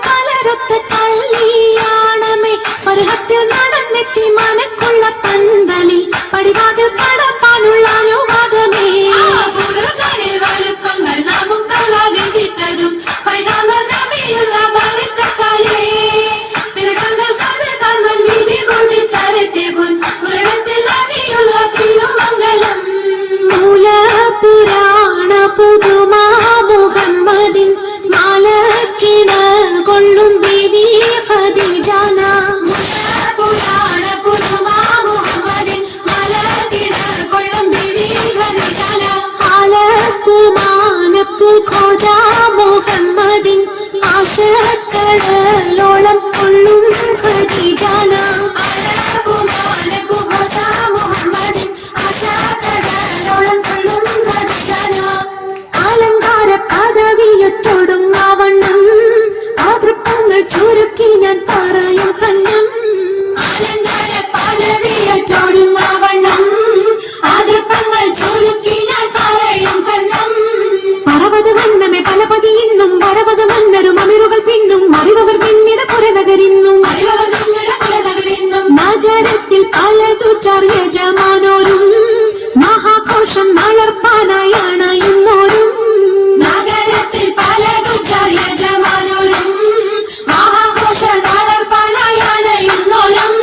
പലരത്ത് കല്യാണമേ പരുഹത്തിൽ നടന്നെത്തി മനക്കുള്ള പന്തലി പടിവാതിൽ കടപ്പാനുള്ള അനുവാദമേ വലുപ്പങ്ങൾ നമുക്കല്ല വിധിത്തതും പൈതാമർ നബിയുള്ള ബർക്കത്താലേ പിറകങ്ങൾ കഥകൾ വിധി കൊണ്ടി തരട്ടെ പോൻ ഉലകത്തിൽ നബിയുള്ള തിരുമംഗലം മൂല പുരാണ പുതുമാ മുഹമ്മദിൻ മാലക്കിണ കൊള്ളും ബീവി ഖദീജാന പുരാണ പുതുമാ മുഹമ്മദിൻ മാലക്കിണ കൊള്ളും ബീവി ഖദീജാന ആലപ്പുമാനപ്പു ഖോജ മുഹമ്മദിൻ ആശക്കടലോളം കൊള്ളും ഖദീജാന ആലപ്പുമാനപ്പു ഖോജ മുഹമ്മദിൻ ആശക്കടലോളം കൊള്ളും ഖദീജാന അലങ്കാര പദവിയൊട്ടൊടുങ്ങാവണ്ണം മാതൃപ്പങ്ങൾ ചുരുക്കി ഞാൻ പറയും കണ്ണം അലങ്കാര പദവിയൊട്ടൊടുങ്ങാവണ്ണം മാതൃപ്പങ്ങൾ ചുരുക്കി ഞാൻ പറയും കണ്ണം പറവത് വണ്ണമേ പലപതി ഇന്നും വരവത് മന്നരും അമിറുകൾ പിന്നും അറിവർ പിന്നിട പുറനകരിന്നും നഗരത്തിൽ പലതു ചർയജമാനോരും മഹാഘോഷം വളർപ്പാനായാണ് ഇന്നോരും നഗരത്തിൽ പലതു ചർയജമാനോരും മഹാഘോഷം വളർപ്പാനായാണ് ഇന്നോരും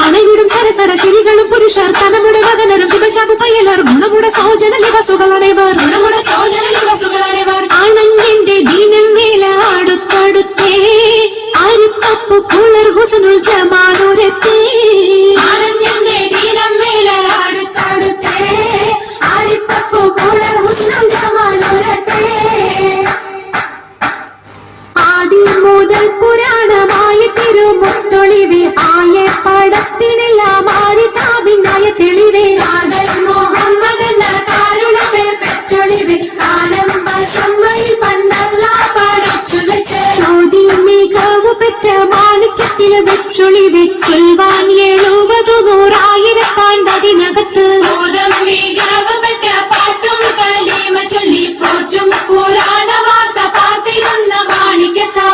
അണവിടും സരസര ശിരികളും പുരുഷർ തനമുടെ വദനരും ശിവശാപു പയ്യലർ ഗുണമുടെ സൗജന ലിവസുകളടേവർ ആണഞ്ഞെന്റെ ദീനം വേല അടുത്തടുത്തേ അരിപ്പപ്പു കുളർ ഹുസനുൽ ജമാനൂരത്തേ ആണഞ്ഞെന്റെ ദീനം വേല അടുത്തടുത്തേ അരിപ്പപ്പു കുളർ ഹുസനുൽ ജമാനൂരത്തേ ആദി മുതൽ പുരാണമായ തിരുമുത്തൊളിവേ ആയ പടത്തിനെല്ലാം ആരിതാവിനായ തെളിവേ ആദൽ മുഹമ്മദ് എന്ന കാരുണമേ പെറ്റൊളിവേ കാലം പശമ്മയിൽ പണ്ടല്ല പടച്ചു വെച്ച് ചോദ്യ മികവ് പെറ്റ മാണിക്യത്തിൽ വെച്ചൊളിവേ ചൊൽവാൻ 70 100,000 മികവ് പെറ്റ പാട്ടും കലീമ ചൊല്ലി പോറ്റും പുരാണ വാർത്ത പാർത്തിരുന്ന മാണിക്യത്താ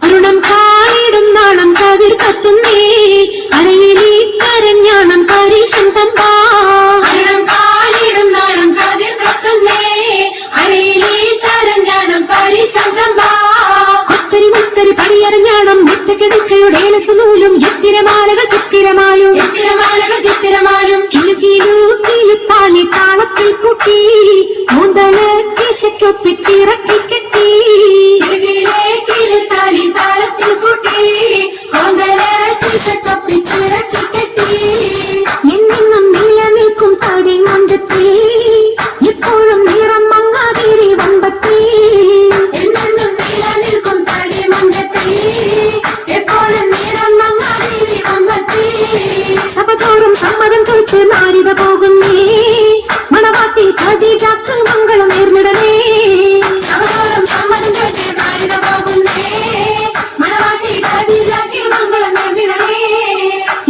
അരുണം കാളിടും നാളം കതിർ കത്തുന്നേ അരയിലീ കരഞ്ഞാണം പരീശം തമ്പാ അരുണം കാളിടും നാളം കതിർ കത്തുന്നേ അരയിലീ കരഞ്ഞാണം പരീശം തമ്പാ കൊത്തരി മുത്തരി പടിയരഞ്ഞാണം മുറ്റക്കെടുക്കയുടെ ഏലസുനൂലും എത്തിരമാലകൾ ചിത്തിരമാലും കിലുകിലുത്താലി താളത്തിൽ കൂട്ടി മുതല കിശക്കൊപ്പിച്ചിറക്കി കെട്ടി താളത്തിൽ കൂട്ടി മുതല കിശക്കൊപ്പിച്ചിറക്കി കെട്ടി എന്നെന്നും നിലനിൽക്കും തടി മഞ്ചത്തിൽ എപ്പോഴും നിറം മങ്ങാതിരി വമ്പത്തി എന്നെന്നും നിലനിൽക്കും തടി മഞ്ചത്തിൽ എപ്പോഴും നിറം മങ്ങാതിരി വമ്പത്തി സഭതോറും സമ്മതം ചോദിച്ച് നാരിത പോകുന്നേ മണവാട്ടി ഖദീജക്ക് മംഗളം നേർന്നിടനേ സഭതോറും സമ്മതം ചോദിച്ച് നാരിത പോകുന്നേ മണവാട്ടി ഖദീജക്ക് മംഗളം നേർന്നിടനേ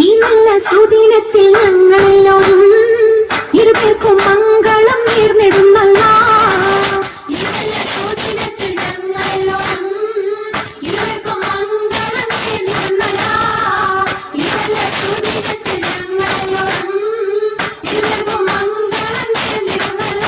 ഈ നല്ല സുദിനത്തിൽ ഞങ്ങളെല്ലാവരും ഇരുപേർക്കും മംഗളം നേർന്നിടുന്നല്ല ഈ നല്ല സുദിനത്തിൽ ഞങ്ങളെല്ലാവരും ഇരുപേർക്കും മംഗളം നേർന്നിടുന്നല്ല ഈ നല്ല സുദിനത്തിൽ ഞങ്ങളെല്ലാവരും ഇരുപേർക്കും മംഗളം നേർന്നിടുന്നല്ല